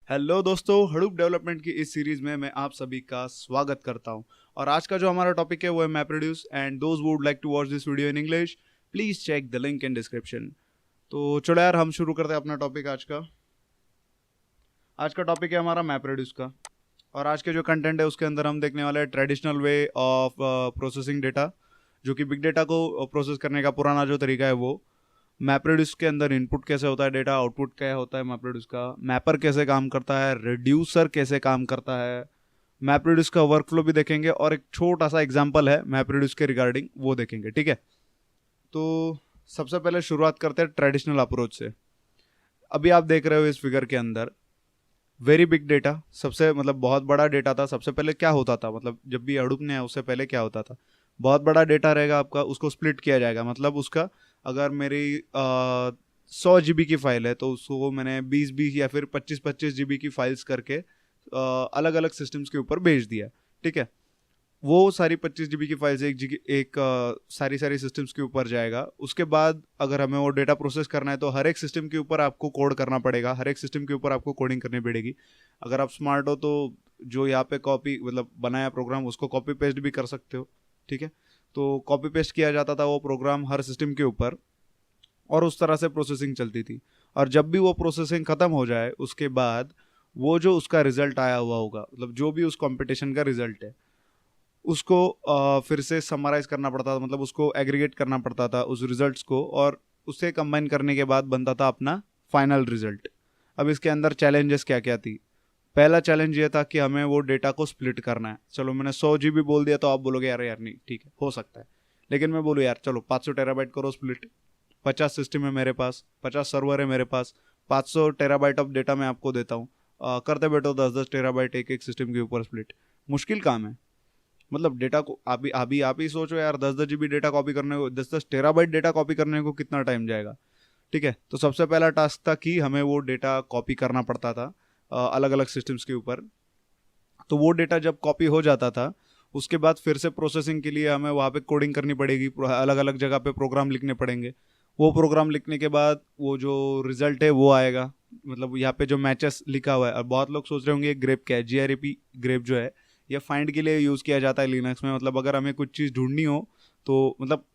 Hello दोस्तों, Hadoop development की इस सीरीज में मैं आप सभी का स्वागत करता हूं। और आज का जो हमारा टॉपिक है वो है मैप्रोड्यूस। And those would like to watch this video in English, please check the link in description. तो चलो यार, हम शुरू करते हैं अपना टॉपिक। आज का टॉपिक है हमारा मैप्रोड्यूस का। और आज के जो कंटेंट है उसके अंदर हम देखने वाले हैं traditional way of processing data, जो कि बिग डेटा को प्रोसेस करने का पुराना जो तरीका है वो। मैप्रोड्यूस के अंदर इनपुट कैसे होता है डेटा, आउटपुट क्या होता है मैप्रोड्यूस का, मैपर कैसे काम करता है, रिड्यूसर कैसे काम करता है, मैप्रोड्यूस का वर्कफ्लो भी देखेंगे और एक छोटा सा एग्जांपल है मैप्रोड्यूस के रिगार्डिंग, वो देखेंगे। ठीक है, तो सबसे पहले शुरुआत करते हैं ट्रेडिशनल अप्रोच से। अभी आप देख रहे हो इस फिगर के अंदर वेरी बिग डेटा, सबसे मतलब बहुत बड़ा डेटा था। सबसे पहले क्या होता था, मतलब जब भी हडूप ने उससे पहले क्या होता था, बहुत बड़ा डेटा रहेगा आपका, उसको स्प्लिट किया जाएगा। मतलब उसका अगर मेरी 100 GB की फाइल है तो उसको मैंने 20-20 या फिर 25-25 GB की फाइल्स करके अलग अलग सिस्टम्स के ऊपर भेज दिया। ठीक है, वो सारी 25 GB की फाइल्स सारी सारी सिस्टम्स के ऊपर जाएगा। उसके बाद अगर हमें वो डेटा प्रोसेस करना है तो हर एक सिस्टम के ऊपर आपको कोड करना पड़ेगा, हर एक सिस्टम के ऊपर आपको कोडिंग करनी पड़ेगी। अगर आप स्मार्ट हो तो जो यहाँ पे कॉपी मतलब बनाया प्रोग्राम उसको कॉपी पेस्ट भी कर सकते हो। ठीक है, तो कॉपी पेस्ट किया जाता था वो प्रोग्राम हर सिस्टम के ऊपर, और उस तरह से प्रोसेसिंग चलती थी। और जब भी वो प्रोसेसिंग खत्म हो जाए उसके बाद वो जो उसका रिजल्ट आया हुआ होगा, मतलब जो भी उस कंपटीशन का रिजल्ट है उसको फिर से समराइज करना पड़ता था, मतलब उसको एग्रीगेट करना पड़ता था उस रिजल्ट्स को, और उससे कंबाइन करने के बाद बनता था अपना फाइनल रिजल्ट। अब इसके अंदर चैलेंजेस क्या क्या थी। पहला चैलेंज ये था कि हमें वो डेटा को स्प्लिट करना है। चलो मैंने 100 GB बोल दिया तो आप बोलोगे यार यार नहीं ठीक है, हो सकता है। लेकिन मैं बोलूँ यार चलो 500 TB करो स्प्लिट। 50 सिस्टम है मेरे पास, 50 सर्वर है मेरे पास, 500 TB ऑफ डेटा मैं आपको देता हूँ। करते बैठो 10-10 TB एक एक सिस्टम के ऊपर स्प्लिट। मुश्किल काम है। मतलब डेटा को आप ही सोचो यार, 10-10 GB डेटा कॉपी करने को, 10-10 TB डेटा कॉपी करने को कितना टाइम जाएगा। ठीक है, तो सबसे पहला टास्क था कि हमें वो डेटा कॉपी करना पड़ता था अलग अलग सिस्टम्स के ऊपर। तो वो डेटा जब कॉपी हो जाता था उसके बाद फिर से प्रोसेसिंग के लिए हमें वहाँ पे कोडिंग करनी पड़ेगी, अलग अलग जगह पे प्रोग्राम लिखने पड़ेंगे। वो प्रोग्राम लिखने के बाद वो जो रिजल्ट है वो आएगा। मतलब यहाँ पे जो मैचेस लिखा हुआ है, और बहुत लोग सोच रहे होंगे ग्रेप क्या है। GREP ग्रेप जो है ये फाइंड के लिए यूज़ किया जाता है लिनक्स में। मतलब अगर हमें कुछ चीज़ ढूंढनी हो तो मतलब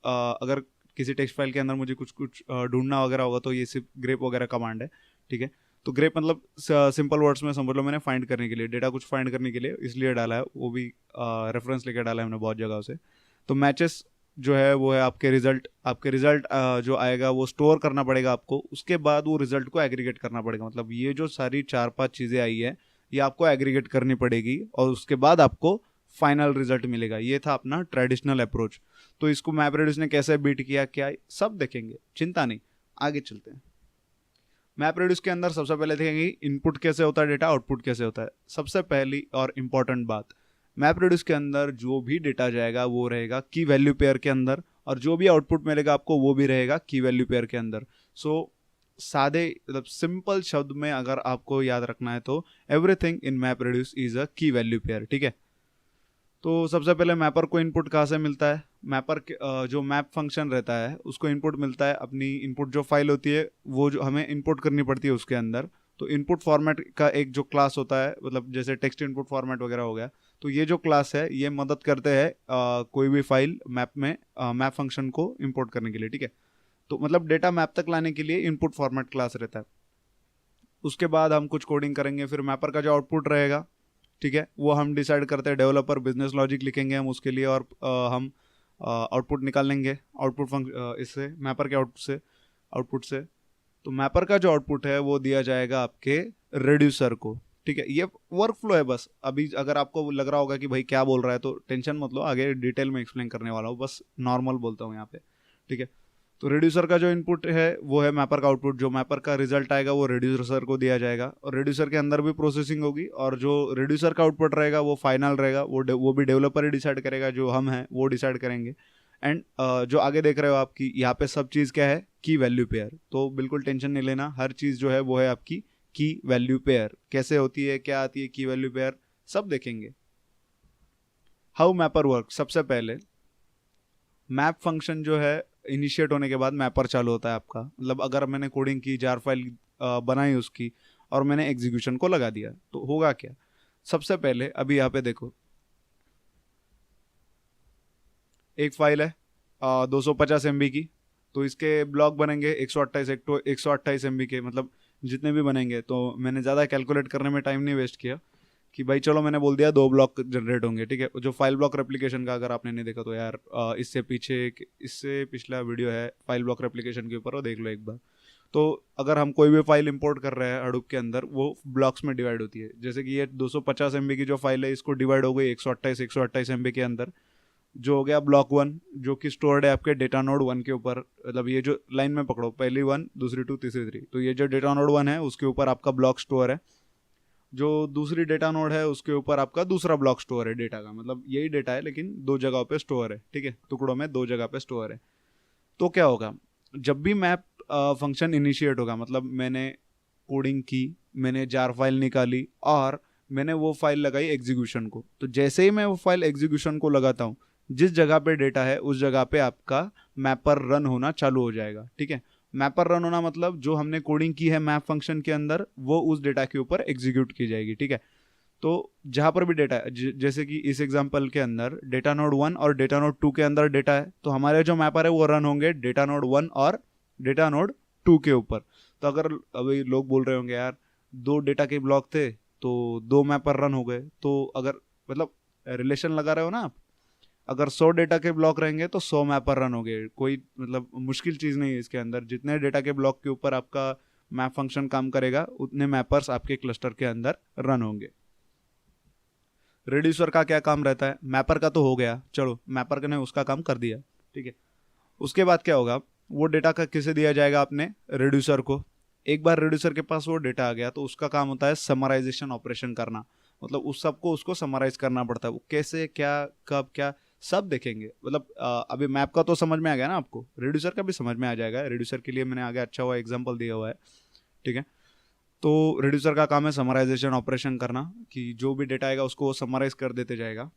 अगर किसी टेक्स्ट फाइल के अंदर मुझे कुछ कुछ ढूंढना वगैरह होगा तो ये सिर्फ ग्रेप वगैरह कमांड है। ठीक है, तो ग्रेप मतलब सिंपल वर्ड्स में समझ लो मैंने फाइंड करने के लिए, डेटा कुछ फाइंड करने के लिए इसलिए डाला है, वो भी रेफरेंस लेकर डाला है हमने बहुत जगह से। तो मैचेस जो है वो है आपके रिजल्ट जो आएगा वो स्टोर करना पड़ेगा आपको। उसके बाद वो रिजल्ट को एग्रीगेट करना पड़ेगा। मतलब ये जो सारी 4-5 चीज़ें आई है ये आपको एग्रीगेट करनी पड़ेगी और उसके बाद आपको फाइनल रिजल्ट मिलेगा। ये था अपना ट्रेडिशनल अप्रोच। तो इसको मैप्रेडिस ने कैसे बीट किया क्या सब देखेंगे, चिंता नहीं, आगे चलते हैं। मैप्रेडिस के अंदर सबसे पहले देखेंगे इनपुट कैसे होता है डेटा, आउटपुट कैसे होता है। सबसे पहली और इम्पॉर्टेंट बात, मैप्रेडिस के अंदर जो भी डेटा जाएगा वो रहेगा की वैल्यू पेयर के अंदर, और जो भी आउटपुट मिलेगा आपको वो भी रहेगा की वैल्यू पेयर के अंदर। सो सादे मतलब सिंपल शब्द में अगर आपको याद रखना है तो एवरीथिंग इन मैप्रेडिस इज अ की वैल्यू पेयर। ठीक है, तो सबसे पहले मैपर को इनपुट कहाँ से मिलता है। मैपर के जो मैप फंक्शन रहता है उसको इनपुट मिलता है, अपनी इनपुट जो फाइल होती है वो जो हमें इनपुट करनी पड़ती है उसके अंदर। तो इनपुट फॉर्मेट का एक जो क्लास होता है, मतलब जैसे टेक्स्ट इनपुट फॉर्मेट वगैरह हो गया, तो ये जो क्लास है ये मदद करते हैं कोई भी फाइल मैप में मैप फंक्शन को इम्पोर्ट करने के लिए। ठीक है, तो मतलब डेटा मैप तक लाने के लिए इनपुट फॉर्मेट क्लास रहता है। उसके बाद हम कुछ कोडिंग करेंगे, फिर मैपर का जो आउटपुट रहेगा, ठीक है, वो हम डिसाइड करते हैं। डेवलपर बिजनेस लॉजिक लिखेंगे हम उसके लिए, और हम आउटपुट निकाल लेंगे आउटपुट इससे मैपर के आउटपुट से। तो मैपर का जो आउटपुट है वो दिया जाएगा आपके रिड्यूसर को। ठीक है, ये वर्क फ्लो है बस। अभी अगर आपको लग रहा होगा कि भाई क्या बोल रहा है तो टेंशन मत लो, आगे डिटेल में एक्सप्लेन करने वाला हूँ, बस नॉर्मल बोलता हूँ यहाँ पे। ठीक है, तो रिड्यूसर का जो इनपुट है वो है मैपर का आउटपुट। जो मैपर का रिजल्ट आएगा वो रिड्यूसर को दिया जाएगा, और रिड्यूसर के अंदर भी प्रोसेसिंग होगी, और जो रिड्यूसर का आउटपुट रहेगा वो फाइनल रहेगा, वो भी डेवलपर ही डिसाइड करेगा, जो हम हैं वो डिसाइड करेंगे। एंड जो आगे देख रहे हो आपकी यहाँ पे सब चीज़ क्या है, की वैल्यू पेयर। तो बिल्कुल टेंशन नहीं लेना, हर चीज़ जो है वो है आपकी की वैल्यू पेयर। कैसे होती है, क्या आती है की वैल्यू पेयर, सब देखेंगे। हाउ मैपर वर्क, सबसे पहले मैप फंक्शन जो है इनिशिएट होने के बाद मैपर चालू होता है आपका। मतलब अगर मैंने कोडिंग की, जार फाइल बनाई उसकी, और मैंने एग्जीक्यूशन को लगा दिया, तो होगा क्या? सबसे पहले अभी यहाँ पे देखो, एक फाइल है 250 MB की, तो इसके ब्लॉक बनेंगे 128 MB के, मतलब जितने भी बनेंगे। तो मैंने ज़्यादा कैलकुलेट करने में टाइम नहीं वेस्ट किया कि भाई चलो मैंने बोल दिया 2 ब्लॉक जनरेट होंगे, ठीक है। जो फाइल ब्लॉक रेप्लिकेशन का अगर आपने नहीं देखा तो यार इससे पिछला वीडियो है फाइल ब्लॉक रेप्लिकेशन के ऊपर, वो देख लो एक बार। तो अगर हम कोई भी फाइल इंपोर्ट कर रहे हैं हडूप के अंदर, वो ब्लॉक्स में डिवाइड होती है। जैसे कि ये 250 MB की जो फाइल है, इसको डिवाइड हो गई 128 MB के अंदर, जो हो गया ब्लॉक 1, जो कि स्टोर्ड है आपके डेटा नोड 1 के ऊपर। मतलब ये जो लाइन में पकड़ो, पहली 1, दूसरी 2, तीसरी 3, तो ये जो डेटा नोड 1 है उसके ऊपर आपका ब्लॉक स्टोर है। जो दूसरी डेटा नोड है उसके ऊपर आपका दूसरा ब्लॉक स्टोर है डेटा का, मतलब यही डेटा है लेकिन 2 जगहों पे स्टोर है, ठीक है, टुकड़ों में 2 जगह पे स्टोर है। तो क्या होगा, जब भी मैप फंक्शन इनिशिएट होगा, मतलब मैंने कोडिंग की, मैंने जार फाइल निकाली और मैंने वो फाइल लगाई एग्जीक्यूशन को, तो जैसे ही मैं वो फाइल एग्जीक्यूशन को लगाता हूँ, जिस जगह पे डेटा है उस जगह पे आपका मैपर रन होना चालू हो जाएगा, ठीक है। मैपर रन होना मतलब जो हमने कोडिंग की है मैप फंक्शन के अंदर, वो उस डेटा के ऊपर एग्जीक्यूट की जाएगी, ठीक है। तो जहां पर भी डेटा है, जैसे कि इस एग्जांपल के अंदर डेटा नोड 1 और डेटा नोड 2 के अंदर डेटा है, तो हमारे जो मैपर है वो रन होंगे डेटा नोड 1 और डेटा नोड 2 के ऊपर। तो अगर अभी लोग बोल रहे होंगे यार 2 डेटा के ब्लॉक थे तो 2 मैपर रन हो गए, तो अगर मतलब रिलेशन लगा रहे हो ना आप, अगर 100 डेटा के ब्लॉक रहेंगे तो 100 मैपर रन हो गए। कोई मतलब मुश्किल चीज़ नहीं है इसके अंदर, जितने डेटा के ब्लॉक के ऊपर आपका मैप फंक्शन काम करेगा उतने मैपर्स आपके क्लस्टर के अंदर रन होंगे। रिड्यूसर का क्या काम रहता है? मैपर का तो हो गया, चलो मैपर ने उसका काम कर दिया, ठीक है। उसके बाद क्या होगा, वो डेटा का किसे दिया जाएगा? अपने रिड्यूसर को। एक बार रिड्यूसर के पास वो डेटा आ गया तो उसका काम होता है समराइजेशन ऑपरेशन करना, मतलब उस सबको उसको समराइज करना पड़ता है। वो कैसे, क्या, कब, क्या, सब देखेंगे। मतलब अभी मैप का तो समझ में आ गया ना आपको, रिड्यूसर का भी समझ में आ जाएगा। रिड्यूसर के लिए मैंने आगे अच्छा हुआ एग्जांपल दिया हुआ है, ठीक है। तो रिड्यूसर का काम है समराइजेशन ऑपरेशन करना, कि जो भी डेटा आएगा उसको वो समराइज कर देते जाएगा।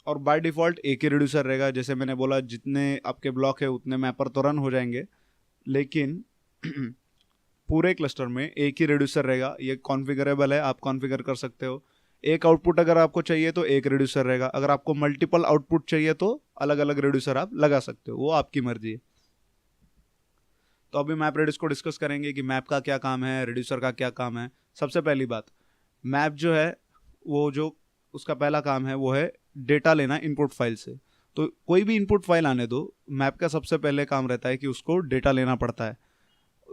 और बाय डिफ़ॉल्ट एक ही रिड्यूसर रहेगा, जैसे मैंने बोला जितने आपके ब्लॉक है उतने मैपर तो रन हो जाएंगे, लेकिन पूरे क्लस्टर में एक ही रिड्यूसर रहेगा। ये कॉन्फ़िगरेबल है, आप कॉन्फ़िगर कर सकते हो। एक आउटपुट अगर आपको चाहिए तो एक रिड्यूसर रहेगा, अगर आपको मल्टीपल आउटपुट चाहिए तो अलग अलग रिड्यूसर आप लगा सकते हो, वो आपकी मर्जी है। तो अभी मैप रेड्यूस को डिस्कस करेंगे कि मैप का क्या काम है, रिड्यूसर का क्या काम है। सबसे पहली बात, मैप जो है वो जो उसका पहला काम है वो है डेटा लेना इनपुट फाइल से। तो कोई भी इनपुट फाइल आने दो, मैप का सबसे पहले काम रहता है कि उसको डेटा लेना पड़ता है।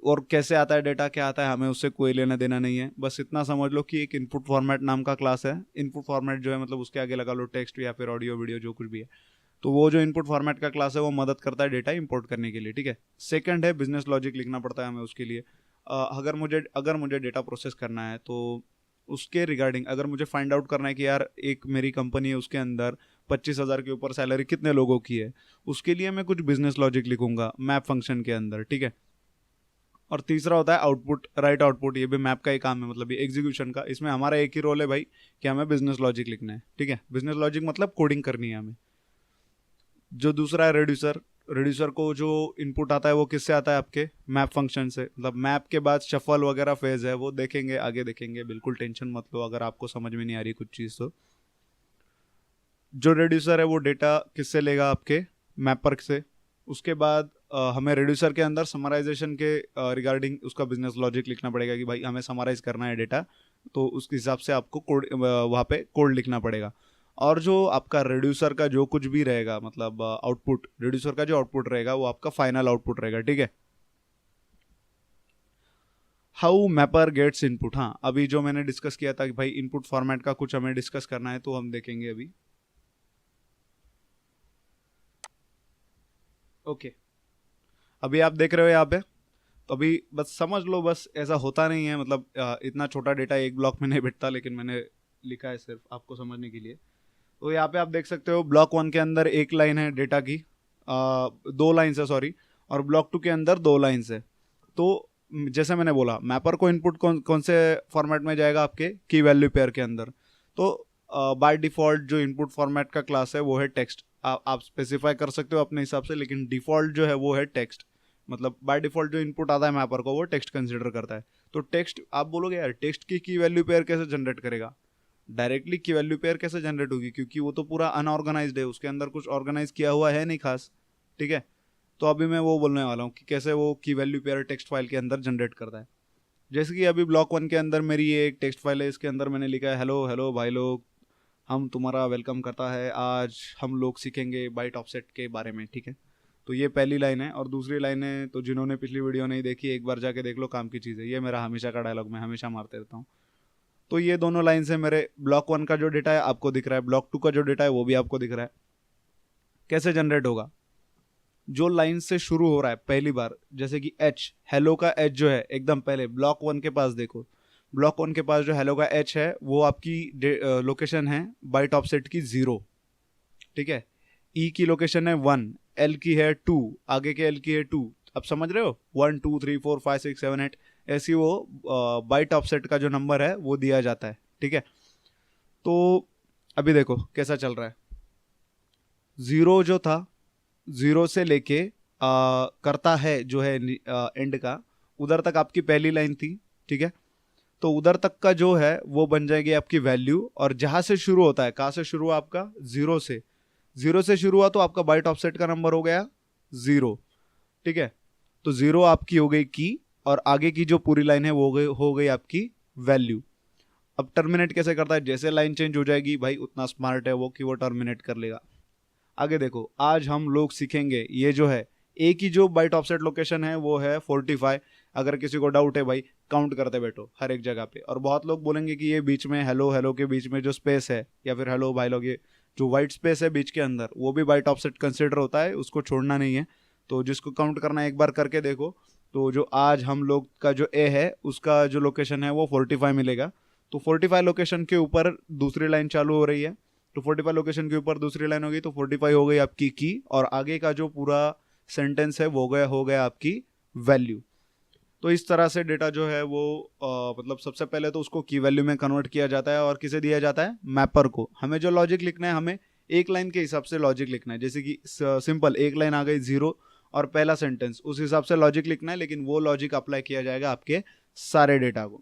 और कैसे आता है डेटा, क्या आता है, हमें उससे कोई लेना देना नहीं है। बस इतना समझ लो कि एक इनपुट फॉर्मेट नाम का क्लास है। इनपुट फॉर्मेट जो है मतलब उसके आगे लगा लो टेक्स्ट या फिर ऑडियो वीडियो जो कुछ भी है, तो वो जो इनपुट फॉर्मेट का क्लास है वो मदद करता है डेटा इंपोर्ट करने के लिए, ठीक है। सेकंड है बिजनेस लॉजिक लिखना पड़ता है हमें उसके लिए। अगर मुझे डेटा प्रोसेस करना है तो उसके रिगार्डिंग अगर मुझे फाइंड आउट करना है कि यार एक मेरी कंपनी है उसके अंदर 25,000 के ऊपर सैलरी कितने लोगों की है, उसके लिए मैं कुछ बिजनेस लॉजिक लिखूंगा मैप फंक्शन के अंदर, ठीक है। और तीसरा होता है आउटपुट, राइट आउटपुट। ये भी मैप का ही काम है, मतलब ये एग्जीक्यूशन का। इसमें हमारा एक ही रोल है भाई कि हमें बिजनेस लॉजिक लिखना है, ठीक है। बिजनेस लॉजिक मतलब कोडिंग करनी है हमें। जो दूसरा है रिड्यूसर, रिड्यूसर को जो इनपुट आता है वो किससे आता है? आपके मैप फंक्शन से। मतलब मैप के बाद शफल वगैरह फेज है, वो देखेंगे, आगे देखेंगे, बिल्कुल टेंशन मत लो अगर आपको समझ में नहीं आ रही कुछ चीज़ तो। जो रिड्यूसर है वो डेटा किससे लेगा? आपके मैपर से। उसके बाद हमें रिड्यूसर के अंदर समराइजेशन के रिगार्डिंग उसका बिजनेस लॉजिक लिखना पड़ेगा कि भाई हमें समराइज करना है डेटा, तो उसके हिसाब से आपको कोड वहाँ पे कोड लिखना पड़ेगा। और जो आपका रिड्यूसर का जो कुछ भी रहेगा, मतलब आउटपुट, रिड्यूसर का जो आउटपुट रहेगा वो आपका फाइनल आउटपुट रहेगा, ठीक है। How mapper gets input. हाँ, अभी जो मैंने डिस्कस किया था कि भाई इनपुट फॉर्मेट का कुछ हमें डिस्कस करना है, तो हम देखेंगे अभी। ओके, अभी आप देख रहे हो यहाँ पे, तो अभी बस समझ लो, बस ऐसा होता नहीं है, मतलब इतना छोटा डेटा एक ब्लॉक में नहीं बैठता, लेकिन मैंने लिखा है सिर्फ आपको समझने के लिए। तो यहाँ पे आप देख सकते हो ब्लॉक 1 के अंदर एक लाइन है डेटा की, 2 लाइन्स है सॉरी, और ब्लॉक 2 के अंदर 2 लाइन्स है। तो जैसे मैंने बोला मैपर को इनपुट कौन से फॉर्मेट में जाएगा? आपके की वैल्यू पेयर के अंदर। तो बाय डिफ़ॉल्ट जो इनपुट फॉर्मेट का क्लास है वो है टेक्स्ट। आप स्पेसिफाई कर सकते हो अपने हिसाब से, लेकिन डिफ़ॉल्ट जो है वो है टेक्स्ट। मतलब बाय डिफॉल्ट जो इनपुट आता है मैपर को वो टेक्स्ट कंसिडर करता है। तो टेक्स्ट आप बोलोगे यार टेक्स्ट की वैल्यू पेयर कैसे जनरेट करेगा, डायरेक्टली की वैल्यू पेयर कैसे जनरेट होगी, क्योंकि वो तो पूरा अनऑर्गेनाइज्ड है, उसके अंदर कुछ ऑर्गेनाइज किया हुआ है नहीं खास, ठीक है। तो अभी मैं वो बोलने वाला हूँ कि कैसे वो की वैल्यू पेयर टेक्स्ट फाइल के अंदर जनरेट करता है। जैसे कि अभी ब्लॉक 1 के अंदर मेरी ये एक टेक्स्ट फाइल है, इसके अंदर मैंने लिखा है हेलो हेलो भाई लोग, हम तुम्हारा वेलकम करता है, आज हम लोग सीखेंगे बाइट ऑफसेट के बारे में, ठीक है। तो ये पहली लाइन है, और दूसरी लाइन है तो जिन्होंने पिछली वीडियो नहीं देखी एक बार जाके देख लो, काम की चीज़ है, ये मेरा हमेशा का डायलॉग, मैं हमेशा मारते रहता हूँ। तो ये दोनों लाइन से मेरे ब्लॉक 1 का जो डेटा है आपको दिख रहा है, ब्लॉक 2 का जो डेटा है वो भी आपको दिख रहा है। कैसे जनरेट होगा, जो लाइन से शुरू हो रहा है पहली बार, जैसे कि एच, हेलो का एच जो है एकदम पहले ब्लॉक 1 के पास देखो, ब्लॉक 1 के पास जो हेलो का एच है वो आपकी लोकेशन है बाइट ऑफसेट की 0, ठीक है। ई की लोकेशन है 1, एल की है 2, आगे के एल की है 2, अब समझ रहे हो, 1 2 3 4 5 6 7 8 ऐसी वो बाइट ऑफसेट का जो नंबर है वो दिया जाता है, ठीक है। तो अभी देखो कैसा चल रहा है, 0 जो था 0 से लेके करता है जो है एंड का, उधर तक आपकी पहली लाइन थी, ठीक है। तो उधर तक का जो है वो बन जाएगी आपकी वैल्यू, और जहां से शुरू होता है, कहाँ से शुरू हुआ आपका, 0 से, 0 से शुरू हुआ तो आपका बाइट ऑफसेट का नंबर हो गया 0, ठीक है। तो 0 आपकी हो गई की, और आगे की जो पूरी लाइन है वो हो गई आपकी वैल्यू। अब टर्मिनेट कैसे करता है, जैसे लाइन चेंज हो जाएगी भाई, उतना स्मार्ट है वो कि वो टर्मिनेट कर लेगा। आगे देखो, आज हम लोग सीखेंगे, ये जो है ए की जो बाइट ऑफसेट लोकेशन है वो है 45। अगर किसी को डाउट है भाई काउंट करते बैठो हर एक जगह पे, और बहुत लोग बोलेंगे कि ये बीच में हेलो हेलो के बीच में जो स्पेस है, या फिर हेलो भाई लोग, ये जो वाइट स्पेस है बीच के अंदर वो भी बाइट ऑफसेट कंसिडर होता है, उसको छोड़ना नहीं है। तो जिसको काउंट करना है एक बार करके देखो, तो जो आज हम लोग का जो ए है उसका जो लोकेशन है वो 45 मिलेगा। तो 45 लोकेशन के ऊपर दूसरी लाइन चालू हो रही है, तो 45 लोकेशन के ऊपर दूसरी लाइन होगी, तो 45 हो गई आपकी की, और आगे का जो पूरा सेंटेंस है वो हो गया आपकी वैल्यू। तो इस तरह से डेटा जो है वो मतलब सबसे पहले तो उसको की वैल्यू में कन्वर्ट किया जाता है, और किसे दिया जाता है, मैपर को। हमें जो लॉजिक लिखना है, हमें एक लाइन के हिसाब से लॉजिक लिखना है, जैसे कि सिंपल एक लाइन आ गई 0 और पहला सेंटेंस, उस हिसाब से लॉजिक लिखना है, लेकिन वो लॉजिक अप्लाई किया जाएगा आपके सारे डेटा को,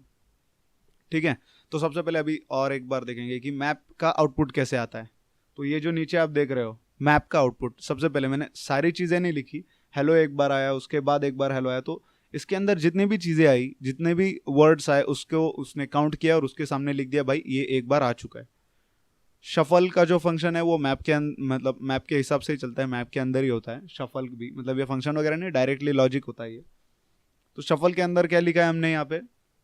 ठीक है। तो सबसे पहले अभी और एक बार देखेंगे कि मैप का आउटपुट कैसे आता है। तो ये जो नीचे आप देख रहे हो मैप का आउटपुट, सबसे पहले मैंने सारी चीज़ें नहीं लिखी, हेलो एक बार आया, उसके बाद एक बार हेलो आया, तो इसके अंदर जितनी भी चीज़ें आई, जितने भी वर्ड्स आए, उसको उसने काउंट किया और उसके सामने लिख दिया भाई ये एक बार आ चुका है। शफल का जो फंक्शन है वो मैप के मतलब मैप के हिसाब से ही चलता है, मैप के अंदर ही होता है शफल भी, मतलब ये फंक्शन वगैरह नहीं, डायरेक्टली लॉजिक होता है ये। तो शफल के अंदर क्या लिखा है हमने यहाँ पे,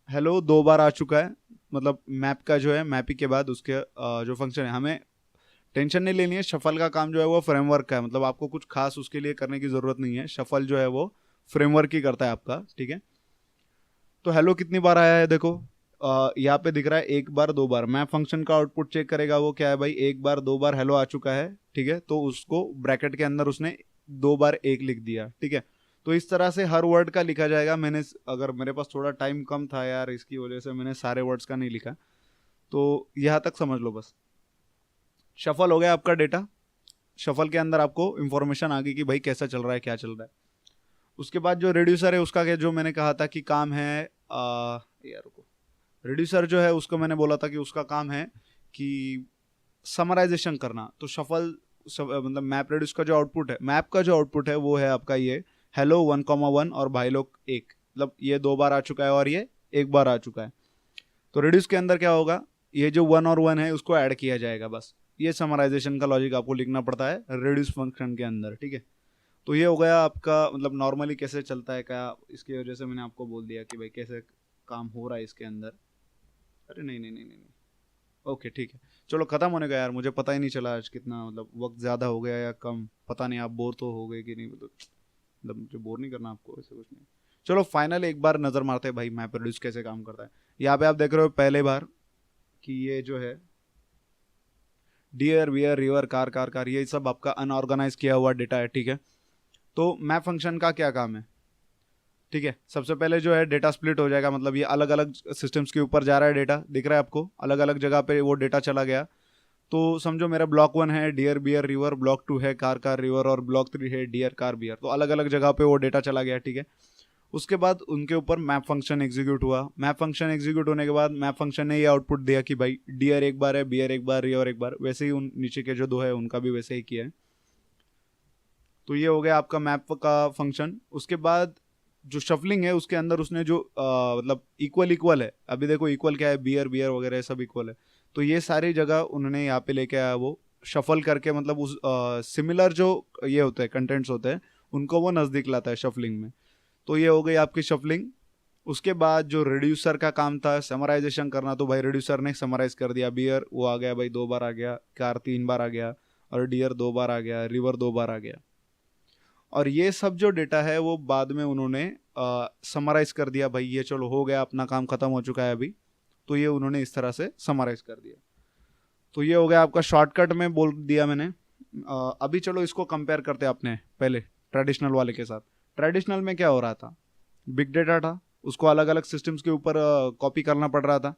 हेलो 2 बार आ चुका है, मतलब मैप का जो है मैपिंग के बाद उसके जो फंक्शन है, हमें टेंशन नहीं लेनी है, शफल का काम जो है वो फ्रेमवर्क का है, मतलब आपको कुछ खास उसके लिए करने की ज़रूरत नहीं है, शफल जो है वो फ्रेमवर्क ही करता है आपका, ठीक है। तो हेलो कितनी बार आया है देखो, यहाँ पे दिख रहा है 1 बार 2 बार, मैप फंक्शन का आउटपुट चेक करेगा वो क्या है भाई, 1 बार 2 बार हेलो आ चुका है, ठीक है। तो उसको ब्रैकेट के अंदर उसने 2 बार 1 लिख दिया, ठीक है। तो इस तरह से हर वर्ड का लिखा जाएगा। मैंने अगर मेरे पास थोड़ा टाइम कम था यार, इसकी वजह से मैंने सारे वर्ड्स का नहीं लिखा, तो यहाँ तक समझ लो बस। शफल हो गया आपका डेटा, शफल के अंदर आपको इंफॉर्मेशन आ गई कि भाई कैसा चल रहा है, क्या चल रहा है। उसके बाद जो रिड्यूसर है उसका क्या, जो मैंने कहा था कि काम है यार को रिड्यूसर जो है उसको मैंने बोला था कि उसका काम है कि समराइजेशन करना। तो शफल मतलब मैप रिड्यूस का जो आउटपुट है, मैप का जो आउटपुट है वो है आपका ये हेलो 1,1 और भाई लोग 1, मतलब ये 2 बार आ चुका है और ये 1 बार आ चुका है। तो रिड्यूस के अंदर क्या होगा, ये जो 1 और 1 है उसको ऐड किया जाएगा, बस ये समराइजेशन का लॉजिक आपको लिखना पड़ता है रिड्यूस फंक्शन के अंदर, ठीक है। तो ये हो गया आपका, मतलब नॉर्मली कैसे चलता है क्या, इसकी वजह से मैंने आपको बोल दिया कि भाई कैसे काम हो रहा है इसके अंदर। अरे नहीं नहीं नहीं नहीं, ओके ठीक है, चलो ख़त्म होने का यार, मुझे पता ही नहीं चला आज कितना, मतलब वक्त ज़्यादा हो गया या कम, पता नहीं। आप बोर तो हो गए कि नहीं, मतलब मुझे बोर नहीं करना आपको, ऐसे कुछ नहीं। चलो फाइनल एक बार नज़र मारते हैं भाई मैप रिड्यूस कैसे काम करता है। यहाँ पे आप देख रहे हो पहले बार कि ये जो है dear wear river car car car, ये सब आपका अनऑर्गेनाइज किया हुआ डेटा है, ठीक है। तो मैप फंक्शन का क्या काम है, ठीक है। सबसे पहले जो है डेटा स्प्लिट हो जाएगा, मतलब ये अलग अलग सिस्टम्स के ऊपर जा रहा है डेटा, दिख रहा है आपको, अलग अलग जगह पे वो डेटा चला गया। तो समझो मेरा ब्लॉक 1 है डियर बियर रिवर, ब्लॉक 2 है कार कार रिवर, और ब्लॉक 3 है डियर कार बियर। तो अलग अलग जगह पे वो डेटा चला गया, ठीक है। उसके बाद उनके ऊपर मैप फंक्शन एग्जीक्यूट हुआ। मैप फंक्शन एग्जीक्यूट होने के बाद मैप फंक्शन ने ये आउटपुट दिया कि भाई डियर एक बार है, बियर एक बार, रिवर एक बार। वैसे ही उन नीचे के जो दो है उनका भी वैसे ही किया है। तो ये हो गया आपका मैप का फंक्शन। उसके बाद जो शफलिंग है उसके अंदर उसने जो मतलब इक्वल इक्वल है, अभी देखो इक्वल क्या है, बियर बियर वगैरह सब इक्वल है। तो ये सारी जगह उन्होंने यहाँ पे लेके आया, वो शफल करके, मतलब उस सिमिलर जो ये होते हैं कंटेंट्स होते हैं उनको वो नज़दीक लाता है शफलिंग में। तो ये हो गई आपकी शफलिंग। उसके बाद जो रिड्यूसर का काम था समराइजेशन करना, तो भाई रिड्यूसर ने समराइज कर दिया। बियर वो आ गया भाई 2 बार आ गया, कार 3 बार आ गया, और डियर 2 बार आ गया, रिवर 2 बार आ गया। और ये सब जो डेटा है वो बाद में उन्होंने समराइज कर दिया। भाई ये चलो हो गया, अपना काम खत्म हो चुका है अभी। तो ये उन्होंने इस तरह से समराइज कर दिया। तो ये हो गया आपका शॉर्टकट में बोल दिया मैंने। अभी चलो इसको कंपेयर करते हैं अपने पहले ट्रेडिशनल वाले के साथ। ट्रेडिशनल में क्या हो रहा था, बिग डेटा था, उसको अलग अलग सिस्टम्स के ऊपर कॉपी करना पड़ रहा था।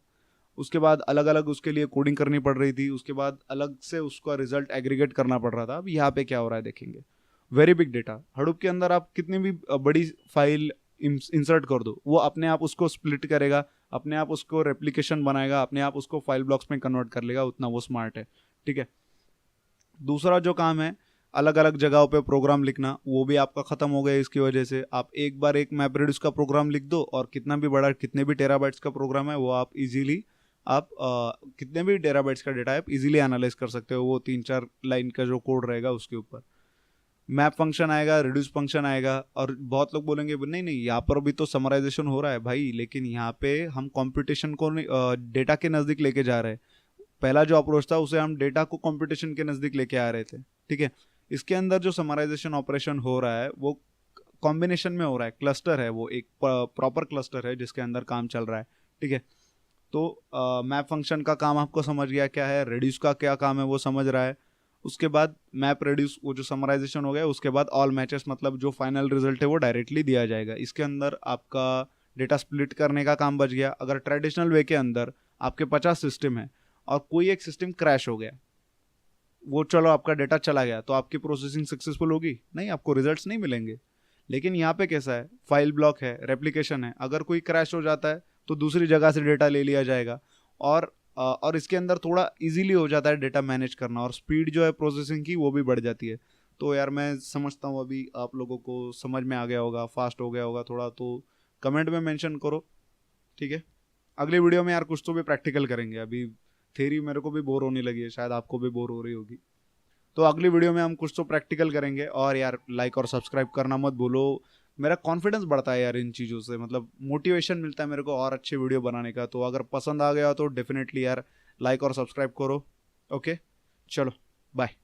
उसके बाद अलग अलग उसके लिए कोडिंग करनी पड़ रही थी। उसके बाद अलग से उसका रिजल्ट एग्रीगेट करना पड़ रहा था। अब यहाँ पे क्या हो रहा है देखेंगे, वेरी बिग डेटा। हडूप के अंदर आप कितनी भी बड़ी फाइल इंसर्ट कर दो, वो अपने आप उसको स्प्लिट करेगा, अपने आप उसको रेप्लिकेशन बनाएगा, अपने आप उसको फाइल ब्लॉक्स में कन्वर्ट कर लेगा, उतना वो स्मार्ट है, ठीक है। दूसरा जो काम है अलग अलग जगहों पे प्रोग्राम लिखना, वो भी आपका खत्म हो गया इसकी वजह से। आप एक बार एक मैपरेड्यूस का प्रोग्राम लिख दो और कितना भी बड़ा, कितने भी टेराबाइट्स का प्रोग्राम है वो आप इजीली, आप कितने भी टेराबाइट्स का डेटा है आप इजीली एनालाइज कर सकते हो, वो 3-4 लाइन का जो कोड रहेगा उसके ऊपर। मैप फंक्शन आएगा, रिड्यूस फंक्शन आएगा। और बहुत लोग बोलेंगे नहीं नहीं यहाँ पर भी तो समराइजेशन हो रहा है भाई, लेकिन यहाँ पे हम कंप्यूटेशन को डेटा के नज़दीक लेके जा रहे हैं। पहला जो अप्रोच था उसे हम डेटा को कंप्यूटेशन के नज़दीक लेके आ रहे थे, ठीक है। इसके अंदर जो समराइजेशन ऑपरेशन हो रहा है वो कॉम्बिनेशन में हो रहा है, क्लस्टर है, वो एक प्रॉपर क्लस्टर है जिसके अंदर काम चल रहा है, ठीक है। तो मैप फंक्शन का काम आपको समझ गया क्या है, रिड्यूस का क्या काम है वो समझ रहा है। उसके बाद मैप रिड्यूस, वो जो समराइजेशन हो गया, उसके बाद ऑल मैचेस, मतलब जो फाइनल रिजल्ट है वो डायरेक्टली दिया जाएगा। इसके अंदर आपका डेटा स्प्लिट करने का काम बच गया। अगर ट्रेडिशनल वे के अंदर आपके 50 सिस्टम है और कोई एक सिस्टम क्रैश हो गया, वो चलो आपका डेटा चला गया, तो आपकी प्रोसेसिंग सक्सेसफुल होगी नहीं, आपको रिजल्ट्स नहीं मिलेंगे। लेकिन यहाँ पे कैसा है, फाइल ब्लॉक है, रेप्लिकेशन है, अगर कोई क्रैश हो जाता है तो दूसरी जगह से डेटा ले लिया जाएगा। और इसके अंदर थोड़ा इजीली हो जाता है डेटा मैनेज करना, और स्पीड जो है प्रोसेसिंग की वो भी बढ़ जाती है। तो यार मैं समझता हूँ अभी आप लोगों को समझ में आ गया होगा, फास्ट हो गया होगा थोड़ा, तो कमेंट में मेंशन करो, ठीक है। अगली वीडियो में यार कुछ तो भी प्रैक्टिकल करेंगे। अभी थ्योरी मेरे को भी बोर होने लगी है, शायद आपको भी बोर हो रही होगी। तो अगली वीडियो में हम कुछ तो प्रैक्टिकल करेंगे। और यार लाइक और सब्सक्राइब करना मत भूलो, मेरा कॉन्फिडेंस बढ़ता है यार इन चीज़ों से, मतलब मोटिवेशन मिलता है मेरे को और अच्छे वीडियो बनाने का। तो अगर पसंद आ गया तो डेफिनेटली यार लाइक और सब्सक्राइब करो। ओके चलो बाय।